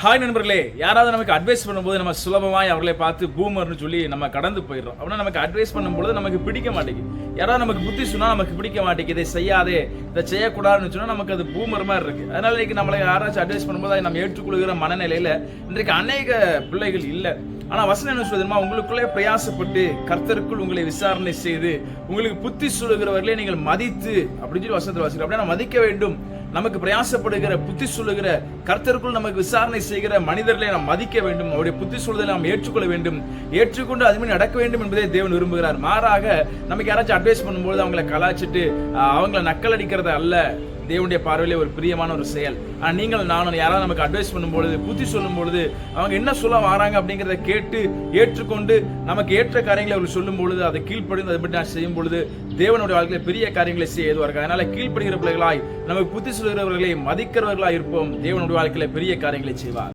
Hi நண்பர்களே, யாராவது நமக்கு அட்வைஸ் பண்ணும்போது நம்ம சுலபமாய் அவர்களை பார்த்து பூமர்னு சொல்லி நம்ம கடந்து போயிடுறோம். அப்படின்னா நமக்கு அட்வைஸ் பண்ணும்போது நமக்கு பிடிக்க மாட்டேங்குது. யாராவது நமக்கு புத்தி சொன்னா நமக்கு பிடிக்க மாட்டேங்குது. இதை செய்யாதே, இதை செய்யக்கூடாதுன்னு சொன்னா நமக்கு அது பூமர் மாதிரி இருக்கு. அதனால இன்னைக்கு நம்மளை யாராச்சும் அட்வைஸ் பண்ணும்போது அதை நம்ம ஏற்றுக்கொள்கிற மனநிலையில இன்றைக்கு அநேக பிள்ளைகள் இல்லை. ஆனா வசனம் என்ன சொல்லுதுமா, உங்களுக்குள்ளே பிரயாசப்பட்டு கர்த்தருக்குள் உங்களை விசாரணை செய்து உங்களுக்கு புத்தி சொல்லுகிறவர்களே நீங்கள் மதித்து அப்படின்னு சொல்லி வசனத்தில் வாசிக்கிறோம். அப்படின்னா மதிக்க வேண்டும். நமக்கு பிரயாசப்படுகிற புத்தி சொல்லுகிற கர்த்தருக்குள் நமக்கு விசாரணை செய்கிற மனிதர்களை நாம் மதிக்க வேண்டும். அவருடைய புத்தி சொல்லுதலை நாம் ஏற்றுக்கொள்ள வேண்டும். ஏற்றுக்கொண்டு அதுமாதிரி நடக்க வேண்டும் என்பதை தேவன் விரும்புகிறார். மாறாக நமக்கு யாராச்சும் அட்வைஸ் பண்ணும்போது அவங்களை கலாச்சிட்டு அவங்களை நக்கல் அடிக்கிறது அல்ல தேவனுடைய பார்வையிலே ஒரு பிரியமான ஒரு செயல். ஆனால் நீங்கள் நானும் யாராவது நமக்கு அட்வைஸ் பண்ணும்பொழுது புத்தி சொல்லும் பொழுது அவங்க என்ன சொல்ல வராங்க அப்படிங்கிறத கேட்டு ஏற்றுக்கொண்டு நமக்கு ஏற்ற காரியங்களை அவர்கள் சொல்லும் பொழுது அதை கீழ்ப்படிந்து அதை பற்றி நான் செய்யும் பொழுது தேவனுடைய வாழ்க்கையில பெரிய காரியங்களை செய்ய ஏதுவார்கள். அதனால கீழ்ப்படுகிற பிள்ளைகளாய் நமக்கு புத்தி சொல்கிறவர்களை மதிக்கிறவர்களாய் இருப்போம். தேவனுடைய வாழ்க்கையில பெரிய காரியங்களை செய்வார்.